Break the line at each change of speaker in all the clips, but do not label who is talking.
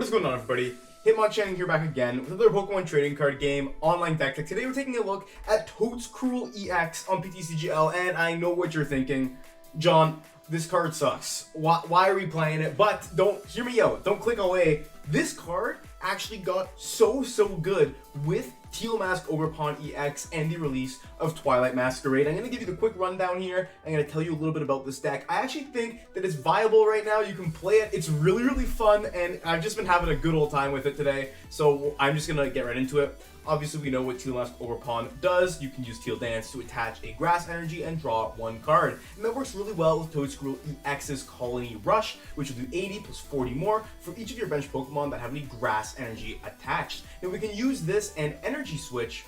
What is going on, everybody? Hitmonchan here back again with another Pokemon trading card game, online deck tech. Today we're taking a look at Toedscruel EX on PTCGL, and I know what you're thinking. John, this card sucks. Why are we playing it? But don't hear me out. Don't click away. This card actually got so good with Teal Mask Ogerpon EX and the release of Twilight Masquerade. I'm going to give you the quick rundown here. I'm going to tell you a little bit about this deck. I actually think that it's viable right now. You can play it. It's really fun, and I've just been having a good old time with it today. So I'm just going to get right into it. Obviously, we know what Teal Mask Ogerpon does. You can use Teal Dance to attach a Grass Energy and draw one card. And that works really well with Toedscruel EX's Colony Rush, which will do 80 plus 40 more for each of your bench Pokemon that have any Grass Energy attached. Now we can use this and Energy Switch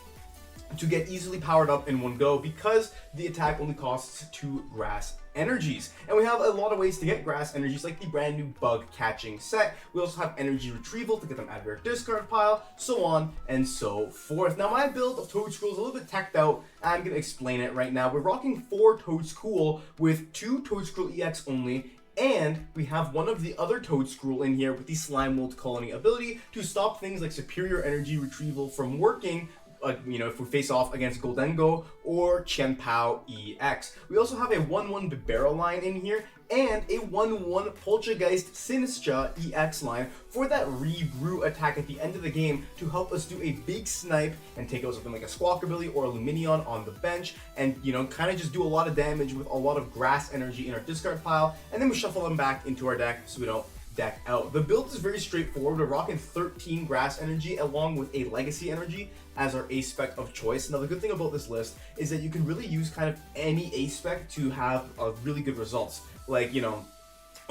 to get easily powered up in one go because the attack only costs 2 Grass Energies. And we have a lot of ways to get Grass Energies, like the brand new Bug Catching Set. We also have Energy Retrieval to get them out of your discard pile, so on and so forth. Now my build of Toedscruel is a little bit teched out. I'm going to explain it right now. We're rocking 4 Toedscruel with 2 Toedscruel EX only, and we have one of the other Toedscruel in here with the Slime Mold Colony ability to stop things like Superior Energy Retrieval from working, if we face off against Goldengo or Chien-Pao EX. We also have a 1-1 Bibarel line in here and a 1-1 Poltchageist Sinistcha EX line for that Rebrew attack at the end of the game to help us do a big snipe and take out something like a Squawkabilly or a Luminion on the bench and, kind of just do a lot of damage with a lot of Grass Energy in our discard pile, and then we shuffle them back into our deck so we don't deck out. The build is very straightforward. We're rocking 13 Grass Energy along with a Legacy Energy as our A-Spec of choice. Now the good thing about this list is that you can really use kind of any A-Spec to have really good results. Like,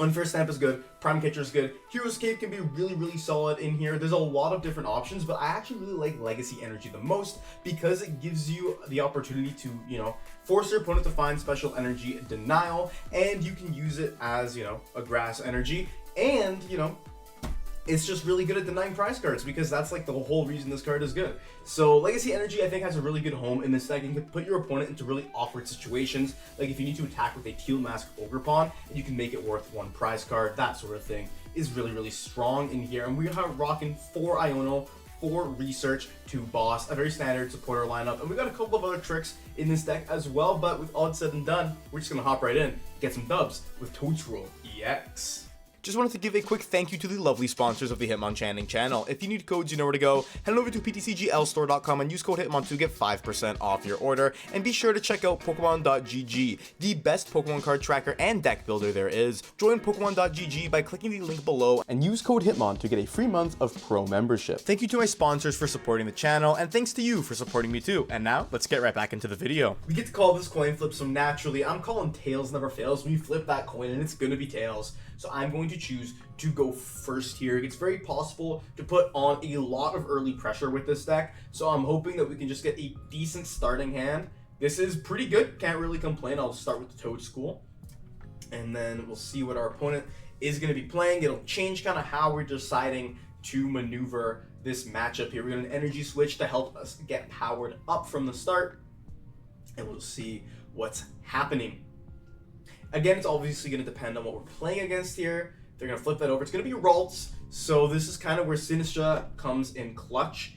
Unfair Stamp is good, Prime Catcher is good, Hero's Cape can be really solid in here. There's a lot of different options, but I actually really like Legacy Energy the most because it gives you the opportunity to, force your opponent to find special energy denial, and you can use it as, a Grass Energy. And, it's just really good at denying prize cards because that's like the whole reason this card is good. So Legacy Energy I think has a really good home in this deck and can put your opponent into really awkward situations. Like if you need to attack with a Teal Mask Ogerpon and you can make it worth 1 prize card, that sort of thing is really strong in here. And we are rocking 4 Iono, 4 Research, 2 Boss, a very standard supporter lineup. And we got a couple of other tricks in this deck as well, but with all said and done, we're just gonna hop right in, get some dubs with Toedscruel EX. Just wanted to give a quick thank you to the lovely sponsors of the Hitmonchan channel. If you need codes, you know where to go. Head over to ptcglstore.com and use code Hitmon to get 5% off your order. And be sure to check out Pokemon.gg, the best Pokemon card tracker and deck builder there is. Join Pokemon.gg by clicking the link below and use code Hitmon to get a free month of pro membership. Thank you to my sponsors for supporting the channel, and thanks to you for supporting me too. And now, let's get right back into the video. We get to call this coin flip, so naturally, I'm calling tails never fails. When you flip that coin, and it's gonna be tails. So I'm going to choose to go first here. It's very possible to put on a lot of early pressure with this deck, so I'm hoping that we can just get a decent starting hand. This is pretty good, can't really complain. I'll start with the Toedscruel, and then we'll see what our opponent is going to be playing. It'll change kind of how we're deciding to maneuver this matchup here. We're going to Energy Switch to help us get powered up from the start, and we'll see what's happening. Again, it's obviously going to depend on what we're playing against here. They're going to flip that over. It's going to be Ralts, so this is kind of where Sinistcha comes in clutch.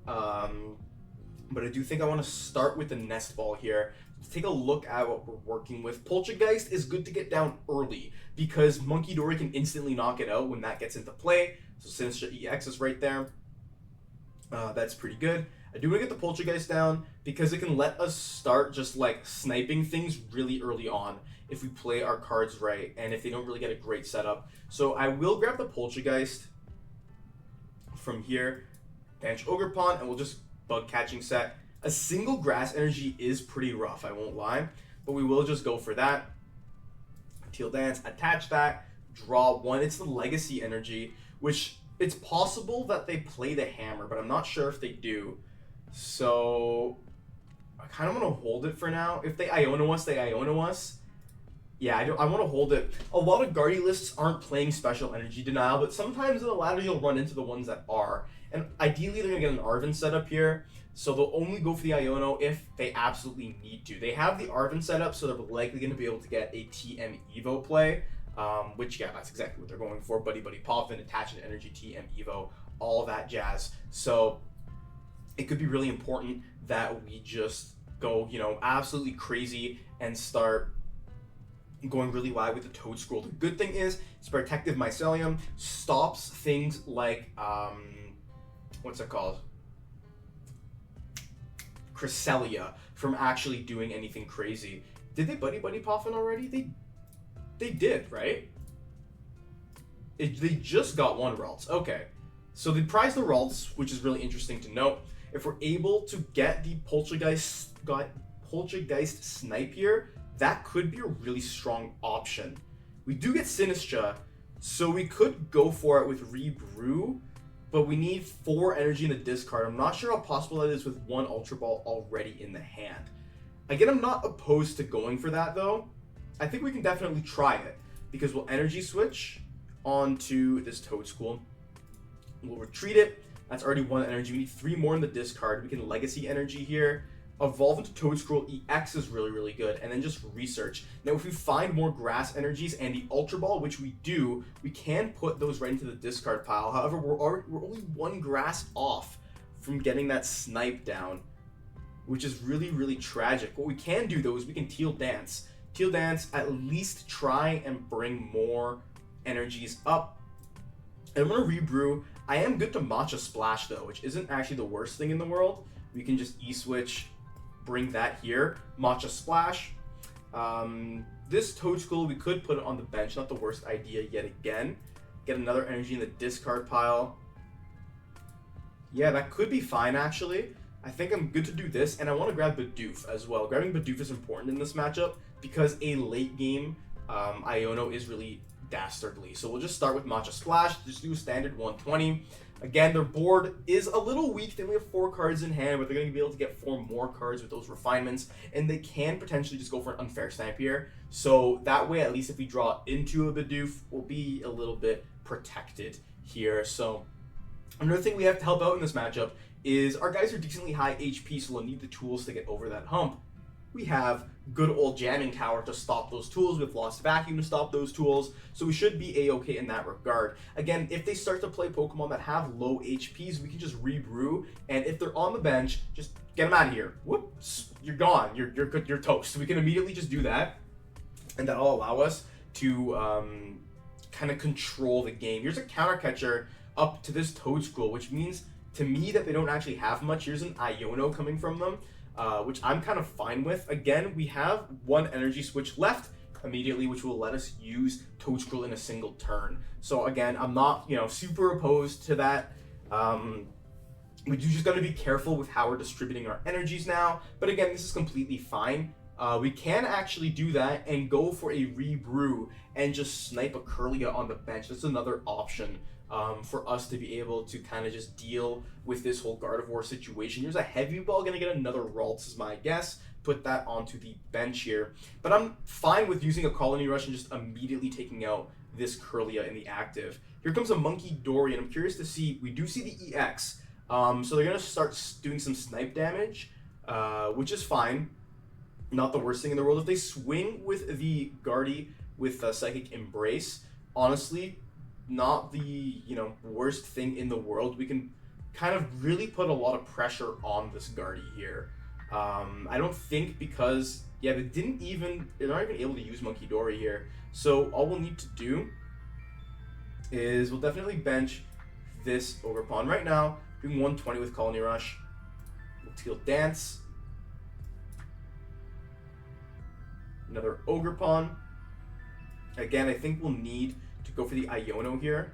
But I do think I want to start with the Nest Ball here. Let's take a look at what we're working with. Poltchageist is good to get down early because Munkidori can instantly knock it out when that gets into play. So Sinistcha EX is right there. That's pretty good. I do want to get the Poltchageist down because it can let us start just like sniping things really early on if we play our cards right and if they don't really get a great setup. So I will grab the Poltchageist from here, bench Ogerpon, and we'll just Bug Catching Set. A single Grass Energy is pretty rough, I won't lie, but we will just go for that. Teal Dance, attach that, draw 1. It's the Legacy Energy, which it's possible that they play the Hammer, but I'm not sure if they do. So I kind of want to hold it for now. If they Iono us, they Iono us. Yeah, I want to hold it. A lot of Guardy lists aren't playing special energy denial, but sometimes in the ladder you'll run into the ones that are. And ideally they're going to get an Arven set up here, so they'll only go for the Iono if they absolutely need to. They have the Arven set up, so they're likely going to be able to get a TM Evo play. which, yeah, that's exactly what they're going for. Buddy PAF and attach an Energy TM Evo, all that jazz. So it could be really important that we just go, you know, absolutely crazy and start going really wide with the Toedscruel. The good thing is it's protective mycelium, stops things like what's it called, Cresselia, from actually doing anything crazy. Did they buddy poffin already? They did, right? They just got one Ralts. Okay, so they prize the Ralts, which is really interesting to note. If we're able to get the Poltchageist Snipe here, that could be a really strong option. We do get Sinistcha, so we could go for it with Rebrew, but we need 4 energy in the discard. I'm not sure how possible that is with 1 Ultra Ball already in the hand. Again, I'm not opposed to going for that though. I think we can definitely try it, because we'll Energy Switch onto this Toedscool. We'll retreat it. That's already 1 energy. We need 3 more in the discard. We can Legacy Energy here. Evolve into Toedscruel EX is really, really good. And then just research. Now, if we find more Grass Energies and the Ultra Ball, which we do, we can put those right into the discard pile. However, we're only 1 Grass off from getting that Snipe down, which is really, really tragic. What we can do, though, is we can Teal Dance. Teal Dance, at least try and bring more energies up. And I'm going to Rebrew. I am good to Matcha Splash, though, which isn't actually the worst thing in the world. We can just E-Switch, bring that here. Matcha Splash. This Toedscool, we could put it on the bench. Not the worst idea yet again. Get another energy in the discard pile. Yeah, that could be fine, actually. I think I'm good to do this, and I want to grab Bidoof as well. Grabbing Bidoof is important in this matchup because a late game Iono is really dastardly. So we'll just start with Matcha Splash, just do a standard 120. Again, their board is a little weak. They only have 4 cards in hand, but they're going to be able to get 4 more cards with those refinements, and they can potentially just go for an unfair snipe here. So that way, at least if we draw into a Bidoof, we'll be a little bit protected here. So another thing we have to help out in this matchup is our guys are decently high HP, so we'll need the tools to get over that hump. We have good old Jamming Tower to stop those tools. We have Lost Vacuum to stop those tools. So we should be a-okay in that regard. Again, if they start to play Pokemon that have low HPs, we can just Rebrew. And if they're on the bench, just get them out of here. Whoops, you're gone. You're toast. We can immediately just do that. And that'll allow us to kind of control the game. Here's a counter catcher up to this Toedscool, which means to me that they don't actually have much. Here's an Iono coming from them. Which I'm kind of fine with. Again, we have 1 energy switch left immediately, which will let us use Toedscruel in a single turn. So again, I'm not, super opposed to that. We do just got to be careful with how we're distributing our energies now. But again, this is completely fine. We can actually do that and go for a Rebrew and just snipe a Curlia on the bench. That's another option. For us to be able to kind of just deal with this whole Gardevoir situation. Here's a Heavy Ball, gonna get another Ralts is my guess. Put that onto the bench here. But I'm fine with using a Colony Rush and just immediately taking out this Curlia in the active. Here comes a Monkey Dory, and I'm curious to see, we do see the EX. So they're gonna start doing some snipe damage, which is fine. Not the worst thing in the world. If they swing with the Guardy with Psychic Embrace, honestly, not the worst thing in the world. We can kind of really put a lot of pressure on this Guardy here. I don't think because they're not even able to use Monkey Dory here. So all we'll need to do is we'll definitely bench this Ogerpon right now, doing 120 with Colony Rush. We'll Teal Dance. Another Ogerpon. Again, I think we'll need to go for the Iono here.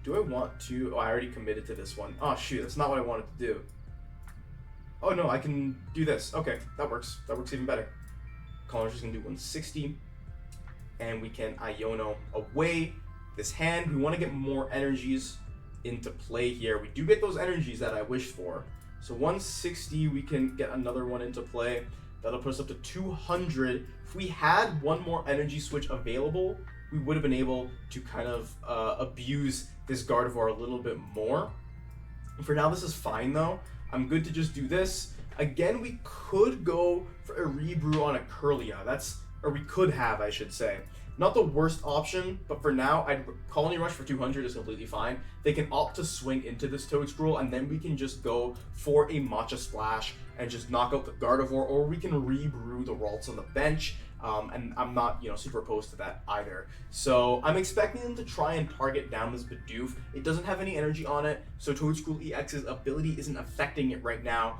Do I want to? Oh, I already committed to this one. Oh shoot, that's not what I wanted to do. Oh no, I can do this. Okay, that works. That works even better. Colony's just gonna do 160. And we can Iono away this hand. We want to get more energies into play here. We do get those energies that I wished for. So 160, we can get another one into play. That'll put us up to 200. If we had 1 more energy switch available, we would have been able to kind of abuse this Gardevoir a little bit more. For now, this is fine though. I'm good to just do this. Again, we could go for a Rebrew on a Curlia. Or we could have, I should say. Not the worst option, but for now, Colony Rush for 200 is completely fine. They can opt to swing into this Toedscruel, and then we can just go for a Matcha Splash and just knock out the Gardevoir, or we can rebrew the Ralts on the bench. And I'm not, super opposed to that either. So I'm expecting them to try and target down this Bidoof. It doesn't have any energy on it, so Toedscool EX's ability isn't affecting it right now.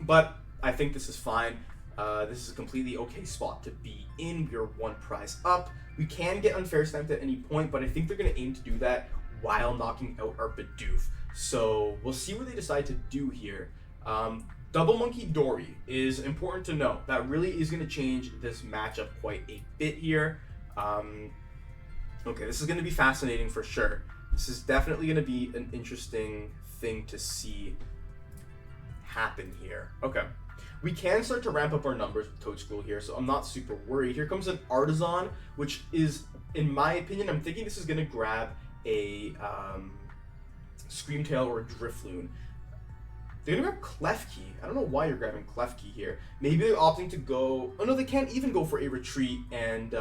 But I think this is fine. This is a completely okay spot to be in. We're one prize up. We can get unfair stamped at any point, but I think they're going to aim to do that while knocking out our Bidoof. So we'll see what they decide to do here. Double Monkey Dory is important to know. That really is going to change this matchup quite a bit here. Okay, this is going to be fascinating for sure. This is definitely going to be an interesting thing to see happen here. Okay. We can start to ramp up our numbers with Toedscool here, so I'm not super worried. Here comes an Artisan, which is, in my opinion, I'm thinking this is going to grab a Screamtail or a Drifloon. They're going to grab Klefki. I don't know why you're grabbing Klefki here. Maybe they're opting to go... Oh no, they can't even go for a Retreat and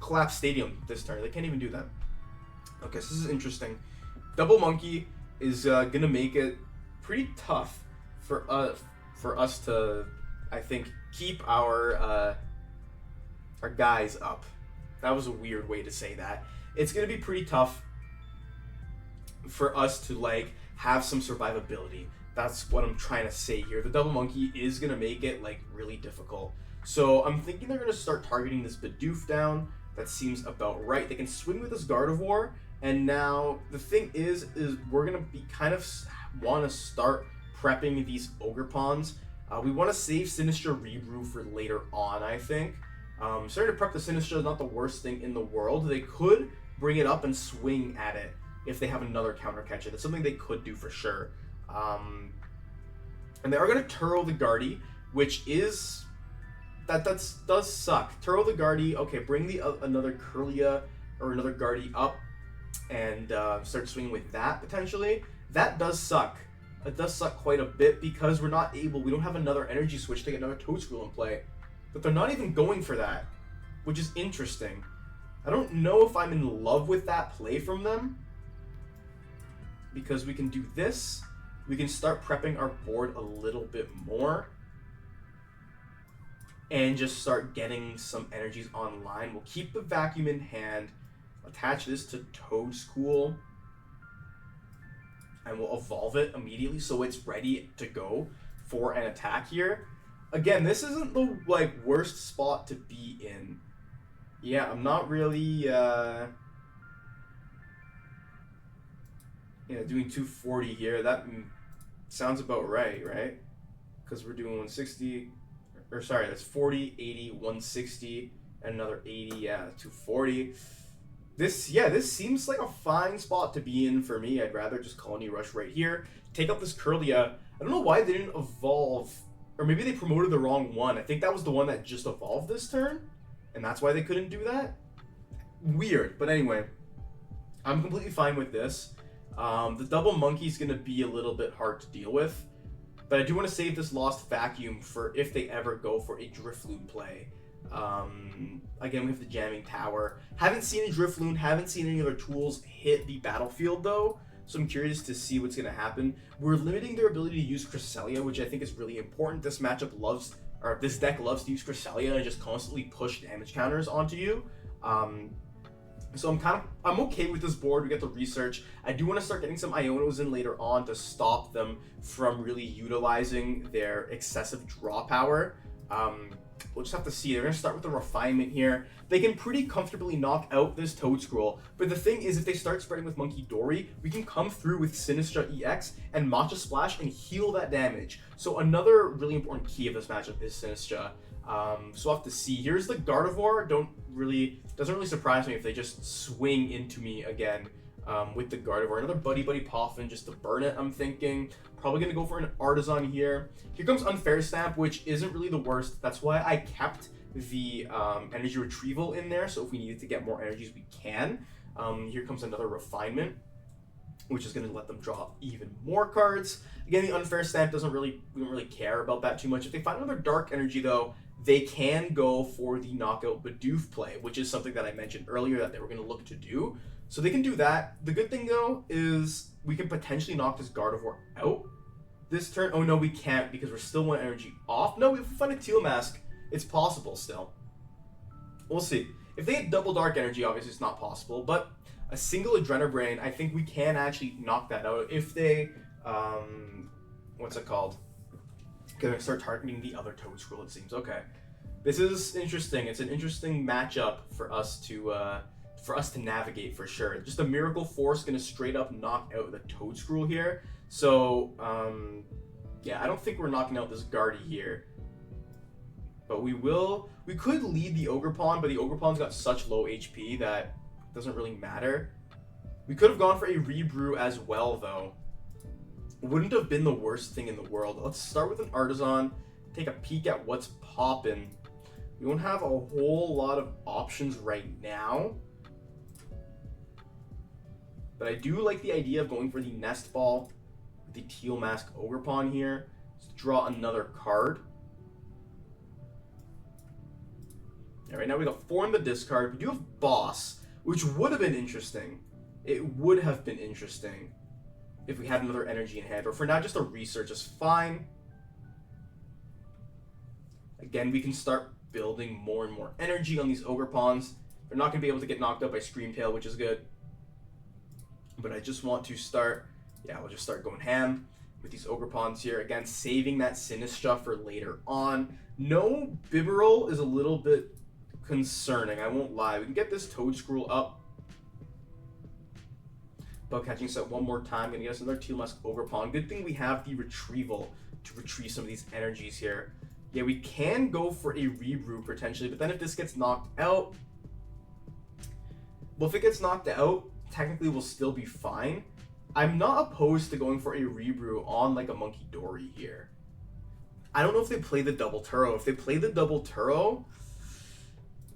Collapse Stadium this turn. They can't even do that. Okay, so this is interesting. Double Monkey is going to make it pretty tough for us to, I think, keep our guys up. That was a weird way to say that. It's going to be pretty tough for us to, have some survivability. That's what I'm trying to say here. The Double Monkey is going to make it, really difficult. So I'm thinking they're going to start targeting this Bidoof down. That seems about right. They can swing with this Gardevoir, and now the thing is we're going to be kind of want to start prepping these Ogerpons. We want to save Sinistcha Rebrew for later on, I think. Starting to prep the Sinistcha is not the worst thing in the world. They could bring it up and swing at it if they have another counter catcher. That's something they could do for sure. And they are going to Turo the Guardy, which is... That does suck. Turo the Guardy, okay, bring the another Kirlia or another Guardy up and start swinging with that, potentially. That does suck. It does suck quite a bit because we don't have another Energy Switch to get another Toedscruel in play. But they're not even going for that, which is interesting. I don't know if I'm in love with that play from them, because we can do this. We can start prepping our board a little bit more and just start getting some energies online. We'll keep the Vacuum in hand, attach this to Toedscool, and we'll evolve it immediately so it's ready to go for an attack here. Again, this isn't the worst spot to be in. Yeah, I'm not really doing 240 here. That sounds about right? Because we're doing 160, or sorry, that's 40, 80, 160, and another 80, 240. This seems like a fine spot to be in for me. I'd rather just Colony Rush right here. Take up this Kirlia. I don't know why they didn't evolve, or maybe they promoted the wrong one. I think that was the one that just evolved this turn, and that's why they couldn't do that. Weird, but anyway, I'm completely fine with this. The Double Monkey's going to be a little bit hard to deal with, but I do want to save this Lost Vacuum for if they ever go for a Drifloon play. Again, we have the Jamming Tower. Haven't seen a Drifloon, haven't seen any other tools hit the battlefield though, so I'm curious to see what's going to happen. We're limiting their ability to use Cresselia, which I think is really important. This deck loves to use Cresselia and just constantly push damage counters onto you. So I'm okay with this board. We get the research. I do want to start getting some Ionos in later on to stop them from really utilizing their excessive draw power. We'll just have to see. They're going to start with the refinement here. They can pretty comfortably knock out this Toedscruel, but the thing is, if they start spreading with Monkey Dory, we can come through with Sinistcha EX and Matcha Splash and heal that damage. So another really important key of this matchup is Sinistcha. So we'll have to see. Here's the Gardevoir. Doesn't really surprise me if they just swing into me again with the Gardevoir. Another Buddy Poffin just to burn it, I'm thinking. Probably going to go for an Artisan here. Here comes Unfair Stamp, which isn't really the worst. That's why I kept the Energy Retrieval in there, so if we needed to get more energies, we can. Here comes another Refinement, which is going to let them draw even more cards. Again, the Unfair Stamp we don't really care about that too much. If they find another Dark Energy, though, they can go for the knockout Bidoof play, which is something that I mentioned earlier that they were going to look to do. So they can do that. The good thing, though, is we can potentially knock this Gardevoir out this turn. Oh, no, we can't because we're still one energy off. No, if we find a Teal Mask, it's possible still. We'll see. If they had double Dark Energy, obviously it's not possible, but a single Adrenabrain, I think we can actually knock that out if they, what's it called? Gonna start targeting the other Toedscruel, it seems. Okay. This is interesting. It's an interesting matchup for us to navigate for sure. Just a Miracle Force gonna straight up knock out the Toedscruel here. So, yeah, I don't think we're knocking out this Gardy here. But we could lead the Ogerpon, but the Ogerpon's got such low HP that it doesn't really matter. We could have gone for a Rebrew as well, though. Wouldn't have been the worst thing in the world. Let's start with an Artisan, take a peek at what's poppin'. We don't have a whole lot of options right now. But I do like the idea of going for the Nest Ball, the Teal Mask Ogerpon here. Let's draw another card. Yeah, right now we got 4 in the discard. We do have Boss, which would have been interesting. It would have been interesting if we had another energy in hand. But for now, just a Research is fine. Again, we can start building more and more energy on these Ogerpons. They're not going to be able to get knocked out by Screamtail, which is good. But I just want to start, yeah, we'll just start going ham with these Ogerpons here. Again, saving that Sinistcha for later on. No Bibarel is a little bit concerning, I won't lie. We can get this Toedscruel up. Bug Catching Set one more time. Gonna get us another Teal Mask Ogerpon. Good thing we have the Retrieval to retrieve some of these energies here. Yeah, we can go for a Rebrew potentially, but then if this gets knocked out, well, if it gets knocked out, technically we'll still be fine. I'm not opposed to going for a Rebrew on like a Monkey Dory here. I don't know if they play the double Turo. If they play the double Turo,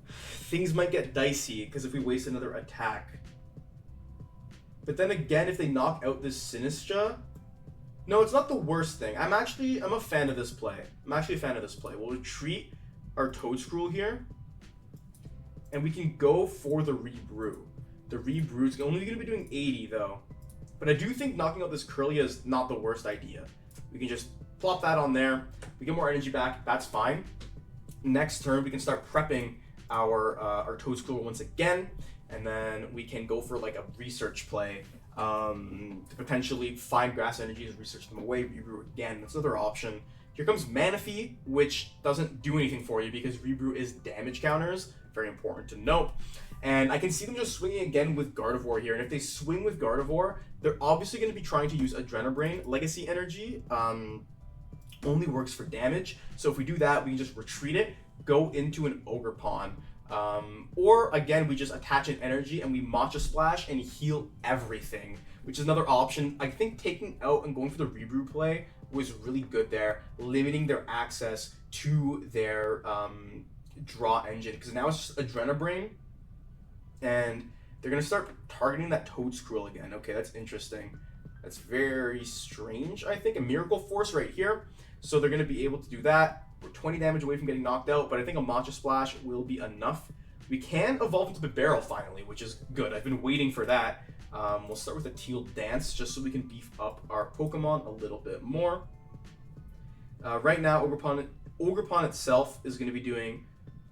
things might get dicey because if we waste another attack. But then again, if they knock out this Sinistcha, no, it's not the worst thing. I'm a fan of this play. We'll retreat our Toedscruel here, and we can go for the Rebrew. The Rebrew is only going to be doing 80 though, but I do think knocking out this Kirlia is not the worst idea. We can just plop that on there. We get more energy back. That's fine. Next turn, we can start prepping our Toedscruel once again, and then we can go for like a Research play to potentially find Grass Energies, research them away, Rebrew again. That's another option. Here comes Manaphy, which doesn't do anything for you because Rebrew is damage counters. Very important to note. And I can see them just swinging again with Gardevoir here. And if they swing with Gardevoir, they're obviously going to be trying to use Adrenabrain. Legacy Energy only works for damage. So if we do that, we can just retreat it, go into an Ogerpon. Or again, we just attach an energy and we Matcha Splash and heal everything, which is another option. I think taking out and going for the Rebrew play was really good there, limiting their access to their draw engine, because now it's just Adrenabrain and they're going to start targeting that Toedscruel again. Okay, that's interesting. That's very strange, I think. A Miracle Force right here. So they're going to be able to do that. We're 20 damage away from getting knocked out, but I think a Matcha Splash will be enough. We can evolve into Bibarel finally, which is good. I've been waiting for that. We'll start with a Teal Dance just so we can beef up our Pokemon a little bit more. Right now, Ogerpon itself is going to be doing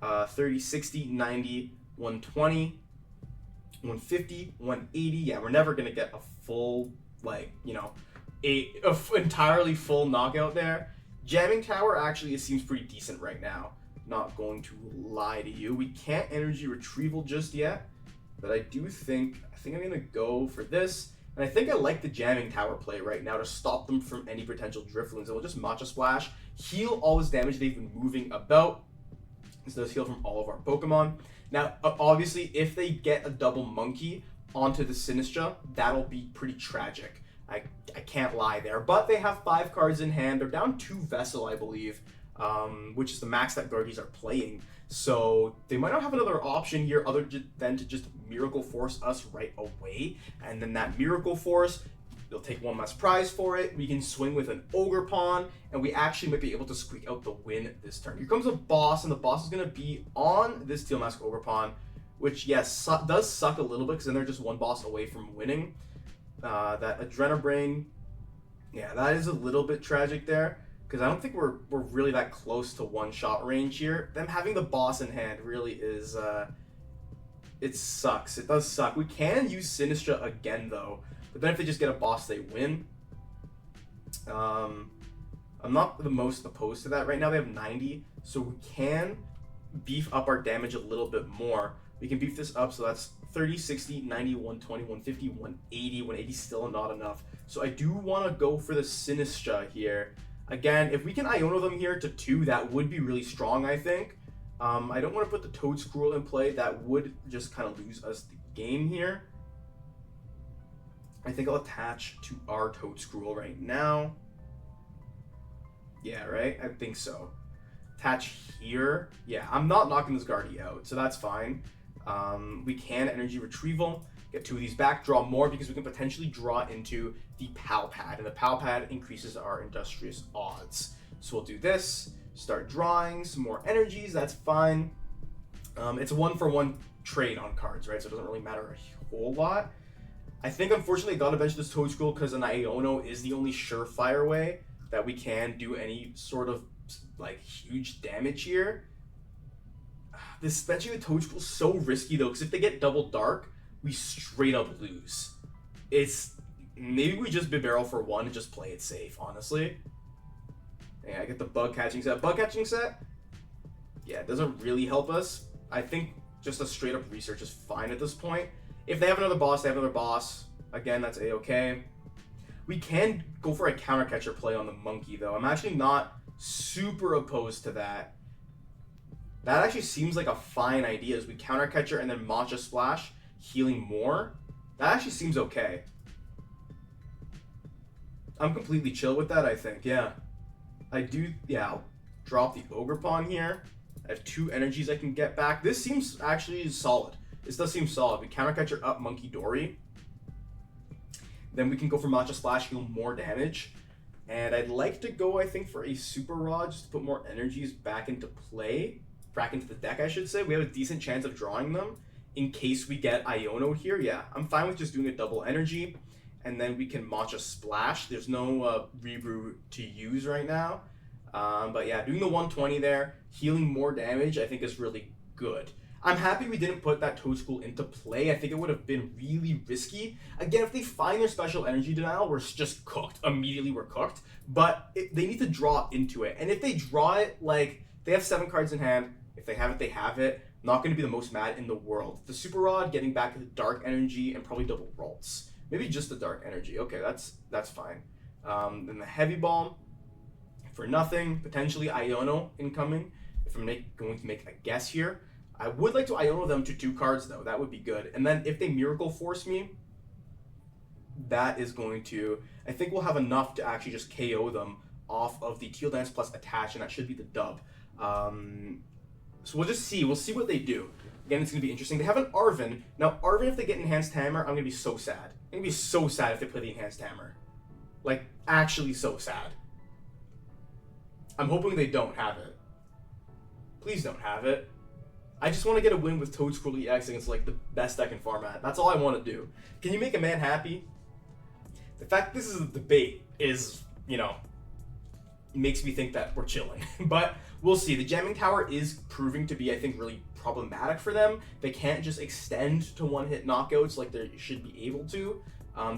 30, 60, 90, 120, 150, 180. Yeah, we're never going to get a full, like, you know, entirely full knockout there. Jamming Tower actually seems pretty decent right now. Not going to lie to you. We can't Energy Retrieval just yet, but I think I'm going to go for this. And I think I like the Jamming Tower play right now to stop them from any potential Drifloons. And we'll just Matcha Splash, heal all this damage they've been moving about. This does heal from all of our Pokemon. Now, obviously, if they get a double Monkey onto the Sinistcha, that'll be pretty tragic. I can't lie there. But they have 5 cards in hand. They're down 2 Vessel, I believe, which is the max that Guardies are playing. So they might not have another option here other than to just Miracle Force us right away. And then that Miracle Force You'll take one less prize for it. We can swing with an Ogerpon, and we actually might be able to squeak out the win this turn. Here comes a boss, and the boss is going to be on this Teal Mask Ogerpon, which, yes, does suck a little bit, because then they're just one boss away from winning. That Adrenabrain, yeah, that is a little bit tragic there, because I don't think we're really that close to one-shot range here. Them having the boss in hand really is, it sucks. It does suck. We can use Sinistcha again, though. But then if they just get a boss, they win. I'm not the most opposed to that right now. They have 90, so we can beef up our damage a little bit more. We can beef this up, so that's 30, 60, 90, 120, 150, 180. 180 is still not enough. So I do want to go for the Sinistcha here. Again, if we can Iono them here to 2, that would be really strong, I think. I don't want to put the Toedscruel in play. That would just kind of lose us the game here. I think I'll attach to our Toedscruel right now. Yeah, right? I think so. Attach here. Yeah, I'm not knocking this Guardy out, so that's fine. We can Energy Retrieval, get 2 of these back, draw more, because we can potentially draw into the Pal Pad, and the Pal Pad increases our Industrious odds. So we'll do this, start drawing some more energies, that's fine. It's a 1-for-1 trade on cards, right? So it doesn't really matter a whole lot. I think, unfortunately, I gotta bench this Toedscruel because an Iono is the only surefire way that we can do any sort of, like, huge damage here. This benching the Toedscruel is so risky, though, because if they get double dark, we straight up lose. Maybe we just Bibarel for 1 and just play it safe, honestly. Yeah, I get the Bug Catching Set. Bug Catching Set, yeah, it doesn't really help us. I think just a straight up research is fine at this point. If they have another boss, they have another boss. Again, that's a-okay. We can go for a counter catcher play on the monkey, though. I'm actually not super opposed to that. That actually seems like a fine idea, as we counter catcher and then Matcha Splash, healing more. That actually seems okay. I'm completely chill with that, I think, yeah. I'll drop the Ogerpon here. I have 2 energies I can get back. This seems actually solid. This does seem solid. We counter catcher up Monkey Dory. Then we can go for Matcha Splash, heal more damage. And I'd like to go, I think, for a Super Rod, just to put more energies back into play. Back into the deck, I should say. We have a decent chance of drawing them in case we get Iono here. Yeah, I'm fine with just doing a double energy. And then we can Matcha Splash. There's no Rebrew to use right now. But yeah, doing the 120 there, healing more damage, I think is really good. I'm happy we didn't put that Toedscruel into play. I think it would have been really risky. Again, if they find their special energy denial, we're just cooked. Immediately we're cooked. But they need to draw into it. And if they draw it, like, they have 7 cards in hand. If they have it, they have it. Not going to be the most mad in the world. The Super Rod, getting back to the Dark Energy, and probably double Ralts. Maybe just the Dark Energy. Okay, that's fine. Then the Heavy Ball, for nothing. Potentially Iono incoming, if I'm going to make a guess here. I would like to Iono them to 2 cards, though. That would be good. And then if they Miracle Force me, that is going to... I think we'll have enough to actually just KO them off of the Teal Dance plus Attach, and that should be the dub. So we'll just see. We'll see what they do. Again, it's going to be interesting. They have an Arven. Now, Arven, if they get Enhanced Hammer, I'm going to be so sad. I'm going to be so sad if they play the Enhanced Hammer. Like, actually so sad. I'm hoping they don't have it. Please don't have it. I just want to get a win with Toedscruel EX against, like, the best deck in format. That's all I want to do. Can you make a man happy? The fact this is a debate is, you know, makes me think that we're chilling. But we'll see. The Jamming Tower is proving to be, I think, really problematic for them. They can't just extend to one-hit knockouts like they should be able to.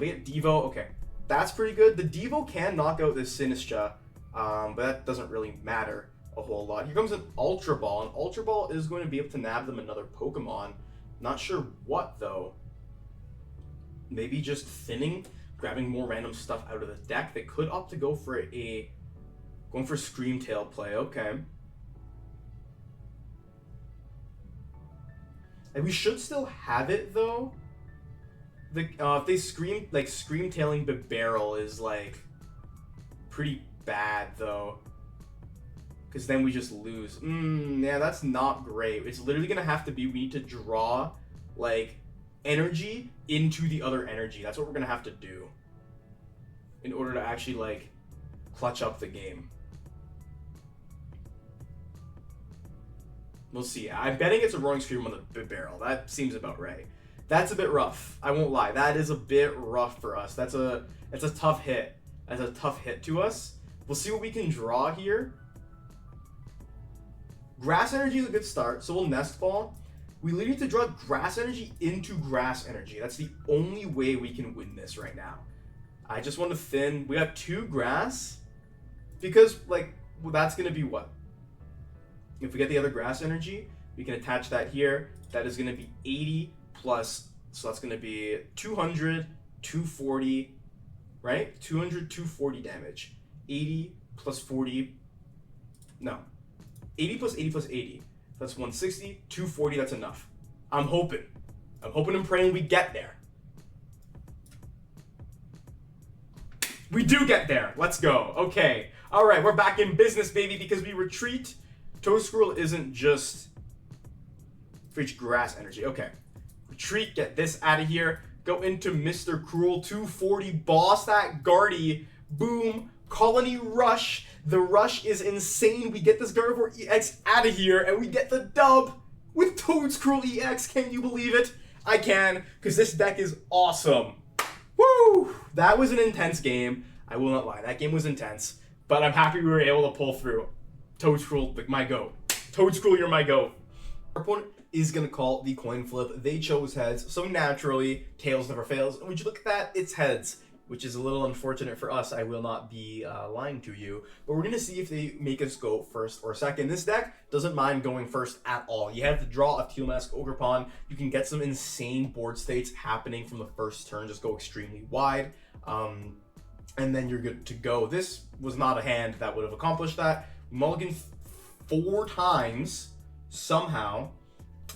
They get Devo. Okay, that's pretty good. The Devo can knock out this Sinistcha, but that doesn't really matter a whole lot. Here comes an Ultra Ball. An Ultra Ball is going to be able to nab them another Pokemon. Not sure what, though. Maybe just thinning, grabbing more random stuff out of the deck. They could opt to go for going for Scream Tail play. Okay. And we should still have it, though. If they scream tailing Bibarel is, like, pretty bad, though. Because then we just lose. Yeah, that's not great. It's literally going to have to be, we need to draw, like, energy into the other energy. That's what we're going to have to do. in order to actually like clutch up the game. We'll see. I'm betting it's a Roaring Scream on the Bibarel. That seems about right. That's a bit rough. I won't lie. That is a bit rough for us. It's a tough hit. That's a tough hit to us. We'll see what we can draw here. Grass Energy is a good start, so we'll Nest Ball. We need to draw Grass Energy into Grass Energy. That's the only way we can win this right now. I just want to thin. We have 2 Grass, because like, well, that's gonna be what? If we get the other Grass Energy, we can attach that here. That is gonna be 80 plus, so that's gonna be 200, 240, right? 200, 240 damage. 80 plus 40, no. 80 plus 80 plus 80. That's 160, 240, that's enough. I'm hoping and praying we get there. We do get there. Let's go. Okay. All right, we're back in business, baby, because we retreat. Toedscruel isn't just for each Grass Energy. Okay. Retreat, get this out of here. Go into Mr. Cruel, 240, boss that Guardy. Boom. Colony Rush. The rush is insane. We get this Gardevoir EX out of here, and we get the dub with Toedscruel EX. Can you believe it? I can, because this deck is awesome. Woo! That was an intense game. I will not lie. That game was intense, but I'm happy we were able to pull through. Toedscruel, like my goat. Toedscruel, you're my goat. Our opponent is going to call the coin flip. They chose heads, so naturally, tails never fails. And would you look at that? It's heads, which is a little unfortunate for us. I will not be lying to you. But we're going to see if they make us go first or second. This deck doesn't mind going first at all. You have to draw a Teal Mask Ogerpon. You can get some insane board states happening from the first turn. Just go extremely wide. And then you're good to go. This was not a hand that would have accomplished that. Mulligan 4 times somehow.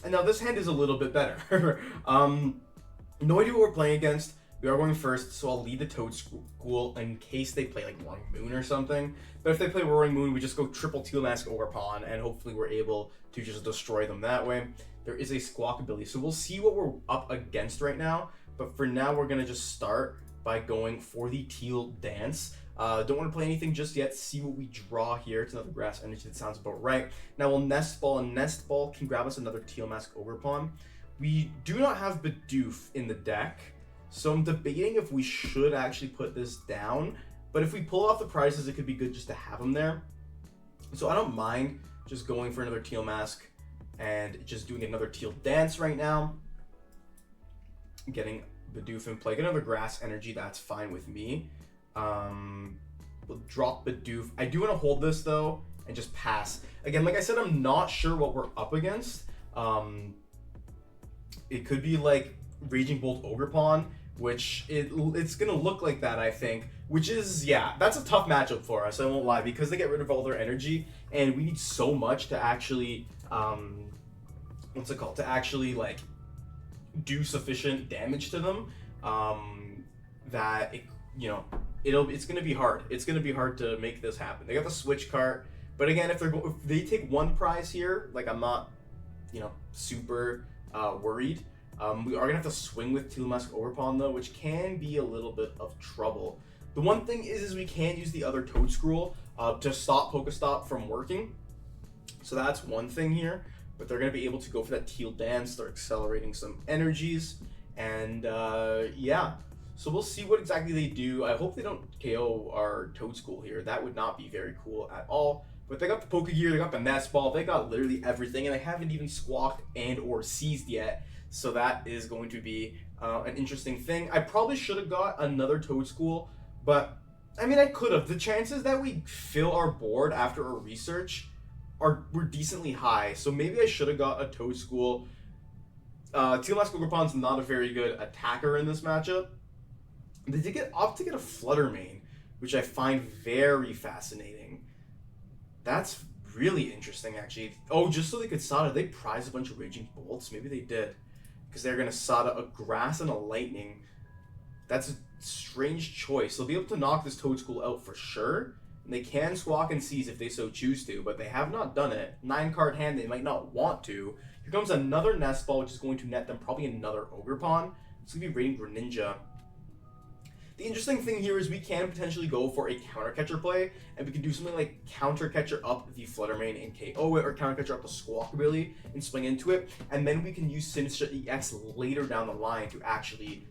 And now this hand is a little bit better. No idea what we're playing against. We are going first, so I'll lead the Toedscool in case they play like Roaring Moon or something. But if they play Roaring Moon, we just go triple Teal Mask Ogerpon, and hopefully we're able to just destroy them that way. There is a Squawk ability, so we'll see what we're up against right now. But for now, we're going to just start by going for the Teal Dance. Don't want to play anything just yet. See what we draw here. It's another Grass Energy. That sounds about right. Now we'll Nest Ball, and Nest Ball can grab us another Teal Mask Ogerpon. We do not have Bidoof in the deck, so I'm debating if we should actually put this down. But if we pull off the prizes, it could be good just to have them there. So I don't mind just going for another Teal Mask and just doing another Teal Dance right now. Getting Bidoof in play. Get another Grass Energy, that's fine with me. We'll drop Bidoof. I do want to hold this though and just pass. Again, like I said, I'm not sure what we're up against. It could be like Raging Bolt Ogerpon, which it's gonna look like that, I think. Which is, yeah, that's a tough matchup for us, I won't lie, because they get rid of all their energy, and we need so much to actually, what's it called? To actually, like, do sufficient damage to them, that, it, you know, it's gonna be hard. It's gonna be hard to make this happen. They got the Switch cart, but again, if they take one prize here, like, I'm not, you know, super worried. We are gonna have to swing with Teal Mask Ogerpon though, which can be a little bit of trouble. The one thing is we can use the other Toedscruel to stop Pokestop from working. So that's one thing here. But they're gonna be able to go for that Teal Dance, start accelerating some energies, and yeah. So we'll see what exactly they do. I hope they don't KO our Toedscruel here. That would not be very cool at all. But they got the Pokegear, they got the Nest Ball, they got literally everything, and they haven't even squawked and or seized yet. So that is going to be an interesting thing. I probably should have got another Toedscruel, but I mean, I could have. The chances that we fill our board after our research were decently high. So maybe I should have got a Toedscruel. Teal Mask Ogerpon's not a very good attacker in this matchup. They did opt to get a Flutter Mane, which I find very fascinating. That's really interesting, actually. Oh, just so they could Sada, they prized a bunch of Raging Bolts. Maybe they did, because they're gonna Sada a Grass and a Lightning. That's a strange choice. They'll be able to knock this Toedscruel out for sure. And they can Squawk and Seize if they so choose to, but they have not done it. 9-card hand, they might not want to. Here comes another Nest Ball, which is going to net them probably another Ogerpon. It's gonna be Radiant Greninja. The interesting thing here is we can potentially go for a counter catcher play, and we can do something like counter catcher up the Fluttermane and KO it, or counter catcher up the Squawkabilly and swing into it, and then we can use Sinistcha EX later down the line to actually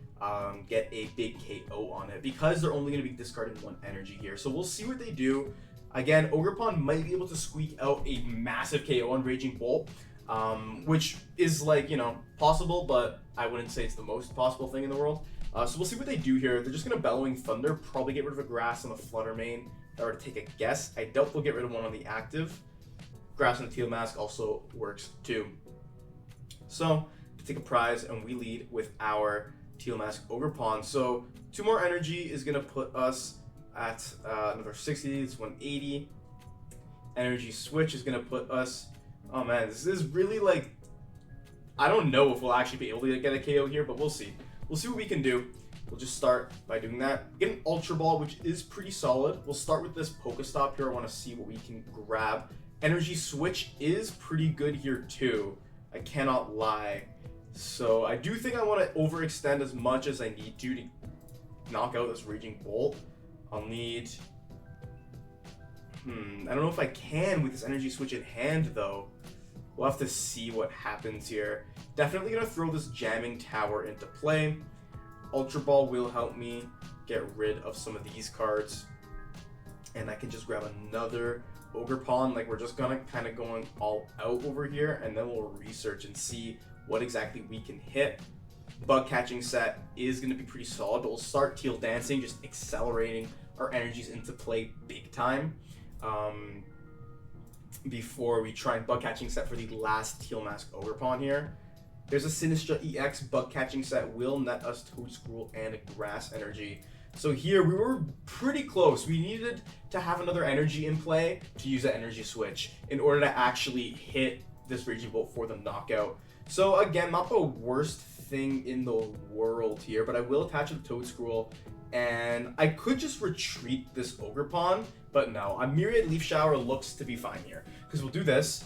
get a big KO on it, because they're only going to be discarding 1 energy here. So we'll see what they do. Again, Ogerpon might be able to squeak out a massive KO on Raging Bolt, which is, like, you know, possible, but I wouldn't say it's the most possible thing in the world. So we'll see what they do here. They're just going to Bellowing Thunder, probably get rid of a Grass on the Fluttermane. If I were to take a guess, I doubt they'll get rid of one on the active. Grass on the Teal Mask also works too. So, to take a prize, and we lead with our Teal Mask Ogerpon. So 2 more energy is going to put us at another 60, it's 180. Energy Switch is going to put us, oh man, this is really, like, I don't know if we'll actually be able to get a KO here, but we'll see. We'll see what we can do. We'll just start by doing that. Get an Ultra Ball, which is pretty solid. We'll start with this Pokestop here. I want to see what we can grab. Energy Switch is pretty good here too. I cannot lie. So I do think I want to overextend as much as I need to knock out this Raging Bolt. I'll need... I don't know if I can with this Energy Switch in hand though. We'll have to see what happens here. Definitely going to throw this Jamming Tower into play. Ultra Ball will help me get rid of some of these cards. And I can just grab another Ogerpon. Like, we're just going to kind of going all out over here. And then we'll research and see what exactly we can hit. Bug Catching Set is going to be pretty solid. But we'll start Teal Dancing, just accelerating our energies into play big time. Before we try and Bug Catching Set for the last Teal Mask Ogerpon here. There's a Sinistcha EX Bug Catching Set, will net us Toedscruel and a Grass Energy. So here we were pretty close. We needed to have another energy in play to use that Energy Switch in order to actually hit this Raging Bolt for the knockout. So again, not the worst thing in the world here, but I will attach it to Toedscruel. And I could just retreat this Ogerpon, but no, a Myriad Leaf Shower looks to be fine here. Because we'll do this.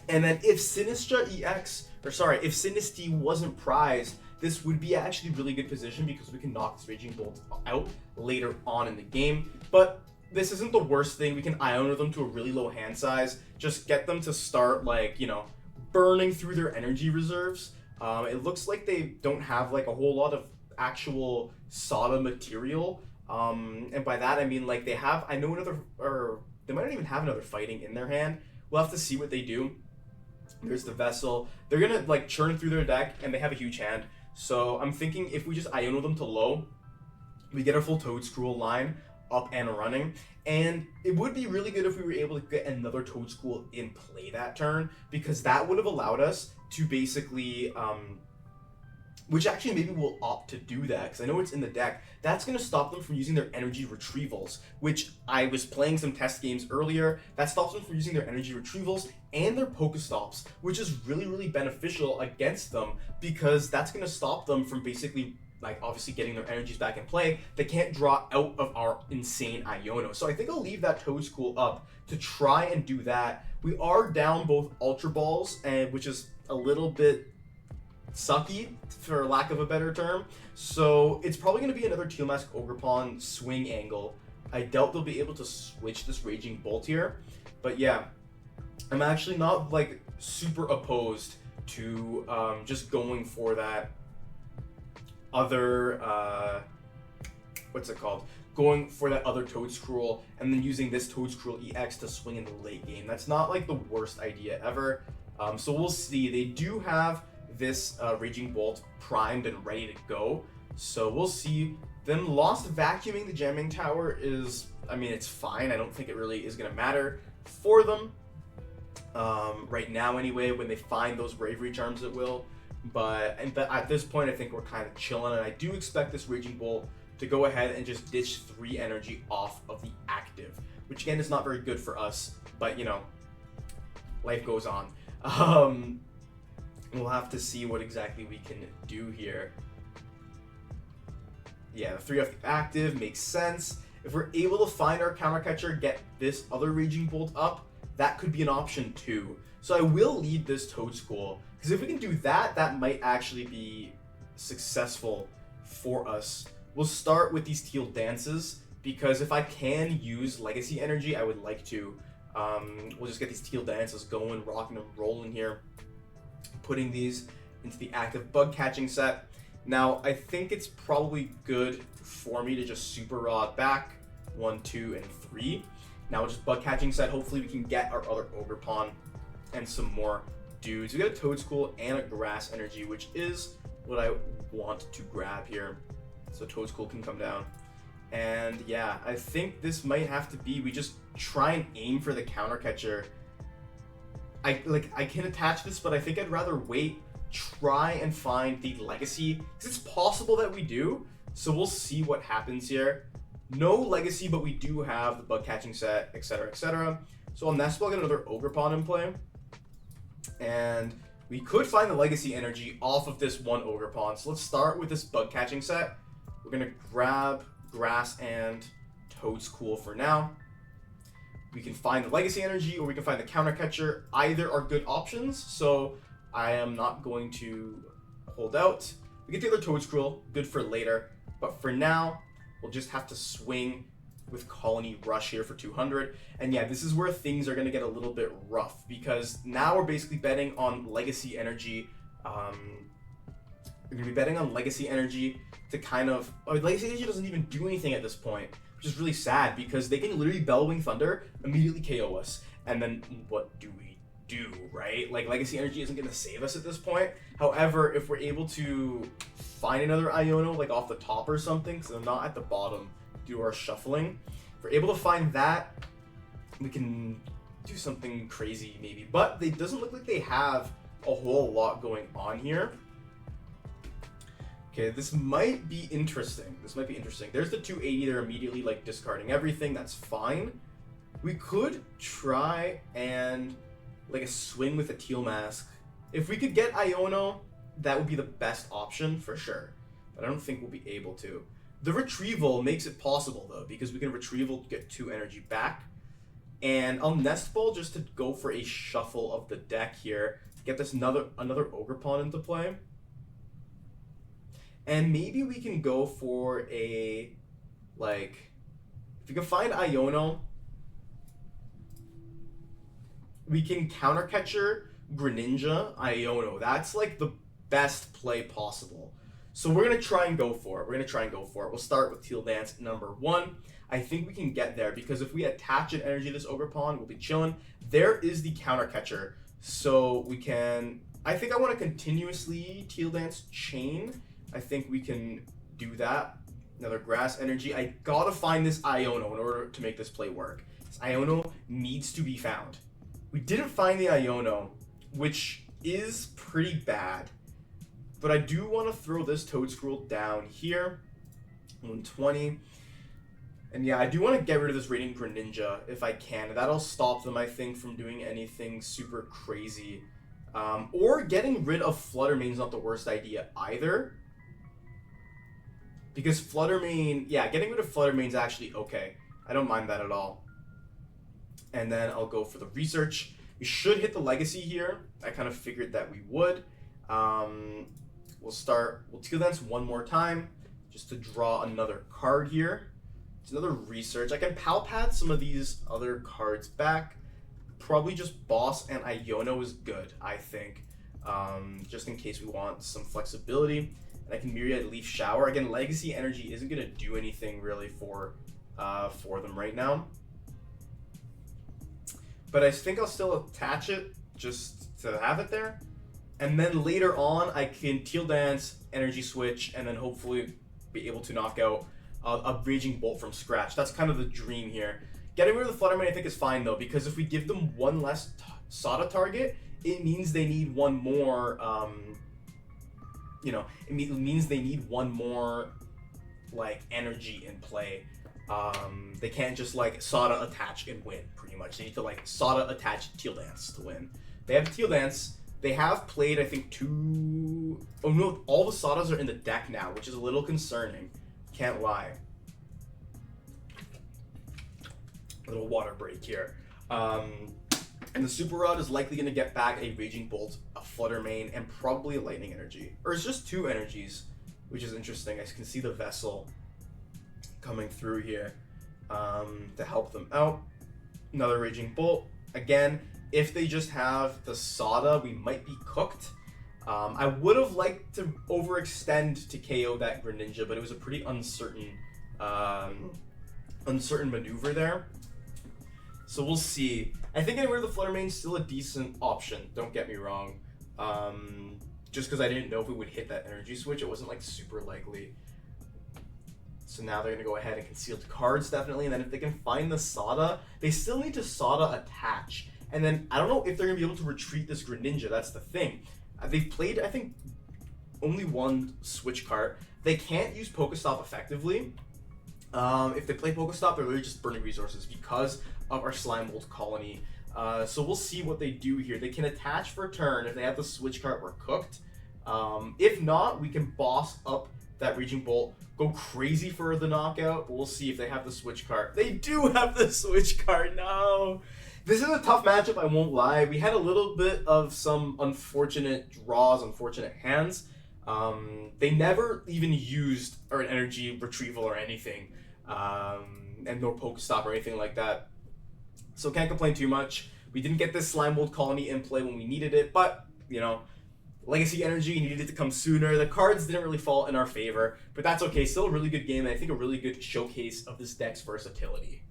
And then if Sinistcha EX, or sorry, if Sinistcha wasn't prized, this would be actually really good position because we can knock this Raging Bolt out later on in the game. But this isn't the worst thing. We can Iono them to a really low hand size. Just get them to start, like, you know, burning through their energy reserves. It looks like they don't have, like, a whole lot of actual Sada material. And by that, I mean, like, they have, I know another, or they might not even have another fighting in their hand. We'll have to see what they do. There's the Vessel. They're gonna, like, churn through their deck, and they have a huge hand. So I'm thinking if we just Iono them to low, we get our full Toedscruel line up and running. And it would be really good if we were able to get another Toedscruel in play that turn, because that would have allowed us to basically, which actually maybe we'll opt to do that, because I know it's in the deck. That's going to stop them from using their Energy Retrievals, which I was playing some test games earlier. That stops them from using their Energy Retrievals and their Pokestops, which is really, really beneficial against them, because that's going to stop them from basically, like, obviously getting their energies back in play. They can't draw out of our insane Iono. So I think I'll leave that Toedscool up to try and do that. We are down both Ultra Balls, and which is a little bit sucky, for lack of a better term. So it's probably going to be another Teal Mask Ogerpon swing angle. I doubt they'll be able to switch this Raging Bolt here. But yeah, I'm actually not, like, super opposed to just going for that other, what's it called? Going for that other Toedscruel and then using this Toedscruel EX to swing in the late game. That's not, like, the worst idea ever. So we'll see. They do have this Raging Bolt primed and ready to go. So we'll see. Them Lost Vacuuming the Jamming Tower is, I mean, it's fine. I don't think it really is going to matter for them. Right now anyway, when they find those Bravery Charms it will. But at this point I think we're kind of chilling, and I do expect this Raging Bolt to go ahead and just ditch 3 energy off of the active, which again is not very good for us, but you know, life goes on. We'll have to see what exactly we can do here. Yeah, the 3 off the active makes sense. If we're able to find our counter catcher, get this other Raging Bolt up, that could be an option too. So I will lead this Toedscool, because if we can do that, that might actually be successful for us. We'll start with these Teal dances, because if I can use Legacy Energy, I would like to. We'll just get these Teal dances going, rocking and rolling here. Putting these into the active Bug Catching Set. Now, I think it's probably good for me to just Super Rod back 1, 2, and 3. Now, just Bug Catching Set. Hopefully, we can get our other Ogerpon and some more dudes. We got a Toedscool and a Grass Energy, which is what I want to grab here. So Toedscool can come down. And yeah, I think this might have to be, we just try and aim for the counter catcher. I can attach this, but I think I'd rather wait, try and find the Legacy, because it's possible that we do. So we'll see what happens here. No Legacy, but we do have the Bug Catching Set, etc., etc. So on Nest Ball, get another Ogerpon in play. And we could find the Legacy Energy off of this one Ogerpon. So let's start with this Bug Catching Set. We're going to grab Grass and Toedscool for now. We can find the Legacy Energy, or we can find the counter catcher. Either are good options, so I am not going to hold out. We get the other Toedscruel, good for later. But for now, we'll just have to swing with Colony Rush here for 200. And yeah, this is where things are going to get a little bit rough, because now we're basically betting on Legacy Energy. We're going to be betting on Legacy Energy to kind of... Oh, Legacy Energy doesn't even do anything at this point, which is really sad, because they can literally Bellwing Thunder, immediately KO us. And then what do we do, right? Like, Legacy Energy isn't going to save us at this point. However, if we're able to find another Iono, like off the top or something, because they're not at the bottom, do our shuffling. If we're able to find that, we can do something crazy maybe. But it doesn't look like they have a whole lot going on here. Okay, this might be interesting. This might be interesting. There's the 280. They're immediately like discarding everything. That's fine. We could try and like a swing with a Teal Mask. If we could get Iono, that would be the best option for sure. But I don't think we'll be able to. The Retrieval makes it possible though, because we can Retrieval to get 2 energy back. And I'll Nest Ball just to go for a shuffle of the deck here. Get this another Ogerpon into play. And maybe we can go for a, like, if we can find Iono, we can counter catcher Greninja Iono. That's like the best play possible. So we're going to try and go for it. We'll start with Teal Dance number 1. I think we can get there, because if we attach an energy to this Ogerpon, we'll be chilling. There is the counter catcher. So we can, I think I want to continuously Teal Dance chain. I think we can do that. Another Grass Energy. I gotta find this Iono in order to make this play work. This Iono needs to be found. We didn't find the Iono, which is pretty bad. But I do want to throw this Toedscruel down here. 120. And yeah, I do want to get rid of this Radiant Greninja if I can. That'll stop them, I think, from doing anything super crazy. Or getting rid of Flutter Mane's not the worst idea either. Because Flutter Mane, yeah, getting rid of Flutter Mane's actually okay. I don't mind that at all. And then I'll go for the Research. We should hit the Legacy here. I kind of figured that we would. We'll Teal Dance one more time just to draw another card here. It's another Research. I can Pal Pad some of these other cards back. Probably just Boss and Iono is good, I think. Just in case we want some flexibility. And I can Myriad Leaf Shower. Again, Legacy Energy isn't going to do anything really for them right now. But I think I'll still attach it just to have it there. And then later on, I can Teal Dance, Energy Switch, and then hopefully be able to knock out a Raging Bolt from scratch. That's kind of the dream here. Getting rid of the Flutter Mane I think is fine though, because if we give them one less Sada target, it means they need one more, it means they need one more, like, energy in play. They can't just, like, Sada attach and win, pretty much. They need to, like, Sada attach Teal Dance to win. They have Teal Dance. They have played, I think, oh no, all the Sadas are in the deck now, which is a little concerning. Can't lie. A little water break here. And the Super Rod is likely going to get back a Raging Bolt, a Flutter Mane, and probably a Lightning Energy. Or it's just 2 energies, which is interesting. I can see the Vessel coming through here to help them out. Another Raging Bolt. Again, if they just have the Sada, we might be cooked. I would have liked to overextend to KO that Greninja, but it was a pretty uncertain maneuver there. So we'll see. I think anywhere the Flutter Mane's still a decent option, don't get me wrong. Just because I didn't know if we would hit that Energy Switch, it wasn't like super likely. So now they're going to go ahead and conceal the cards, definitely. And then if they can find the Sada, they still need to Sada attach. And then I don't know if they're going to be able to retreat this Greninja. That's the thing. They've played, I think, only one Switch card. They can't use Pokestop effectively. If they play Pokestop, they're literally just burning resources because of our Slime Mold colony. So we'll see what they do here. They can attach for a turn. If they have the Switch card, we're cooked. If not, we can boss up that Raging Bolt, go crazy for the knockout, but we'll see if they have the Switch card. They do have the Switch card, no! This is a tough matchup, I won't lie. We had a little bit of some unfortunate draws, unfortunate hands. They never even used an Energy Retrieval or anything, and no Pokestop or anything like that. So can't complain too much. We didn't get this Slime Mold colony in play when we needed it, but, you know, Legacy Energy needed it to come sooner. The cards didn't really fall in our favor, but that's okay. Still a really good game, and I think a really good showcase of this deck's versatility.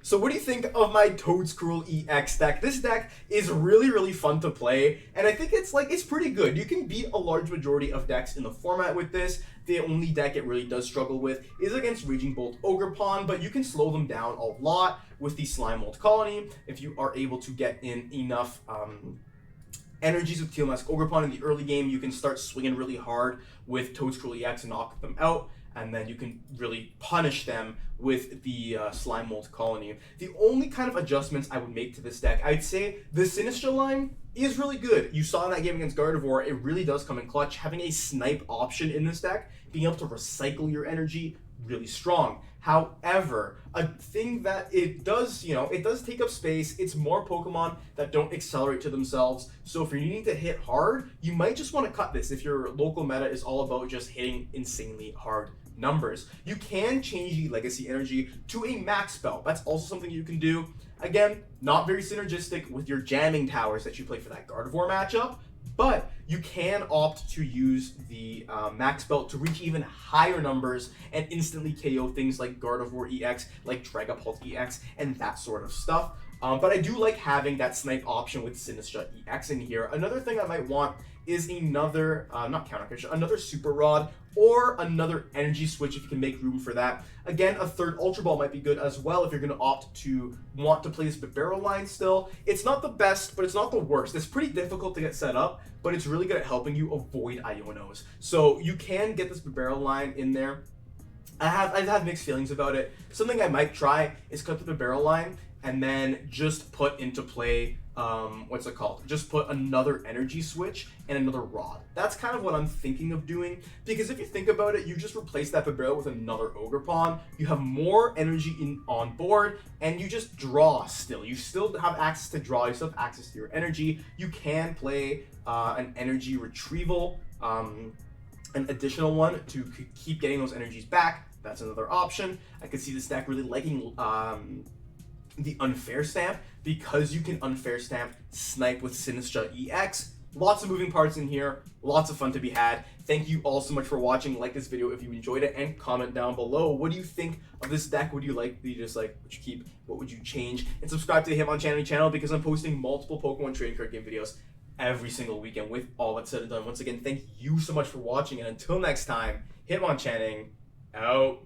So what do you think of my Toedscruel EX deck? This deck is really, really fun to play, and I think it's pretty good. You can beat a large majority of decks in the format with this. The only deck it really does struggle with is against Raging Bolt Ogerpon, but you can slow them down a lot with the Slime Mold Colony if you are able to get in enough energies with Teal Mask Ogerpon in the early game. You can start swinging really hard with Toedscruel EX and knock them out, and then you can really punish them with the Slime Mold Colony. The only kind of adjustments I would make to this deck, I'd say the Sinistcha line is really good. You saw in that game against Gardevoir, it really does come in clutch. Having a snipe option in this deck, being able to recycle your energy, really strong. However, a thing that it does, it does take up space. It's more Pokemon that don't accelerate to themselves. So if you're needing to hit hard, you might just want to cut this if your local meta is all about just hitting insanely hard numbers. You can change the Legacy Energy to a max spell. That's also something you can do. Again, not very synergistic with your Jamming Towers that you play for that Gardevoir matchup, but you can opt to use the max belt to reach even higher numbers and instantly KO things like Gardevoir EX, like Dragapult EX, and that sort of stuff. But I do like having that snipe option with Sinistcha EX in here. Another thing I might want is another, another Super Rod or another Energy Switch if you can make room for that. Again, a third Ultra Ball might be good as well if you're going to opt to want to play this Bibarel line still. It's not the best, but it's not the worst. It's pretty difficult to get set up, but it's really good at helping you avoid Ionos. So you can get this Bibarel line in there. I've had mixed feelings about it. Something I might try is cut the Bibarel line and then just put into play, just put another Energy Switch and another Rod. That's kind of what I'm thinking of doing, because if you think about it, you just replace that Bibarel with another Ogerpon, you have more energy on board, and you just draw still. You still have access to draw, you still have access to your energy. You can play an Energy Retrieval, an additional one to keep getting those energies back. That's another option. I could see this deck really liking the Unfair Stamp, because you can Unfair Stamp snipe with Sinistcha EX. Lots of moving parts in here, lots of fun to be had. Thank you all so much for watching. Like this video if you enjoyed it, and comment down below. What do you think of this deck? Would you like, do you dislike, would you keep, what would you change? And subscribe to the Hitmonchanting channel, because I'm posting multiple Pokemon trading card game videos every single weekend. With all that said and done, once again, thank you so much for watching, and until next time, Hitmonchanting out.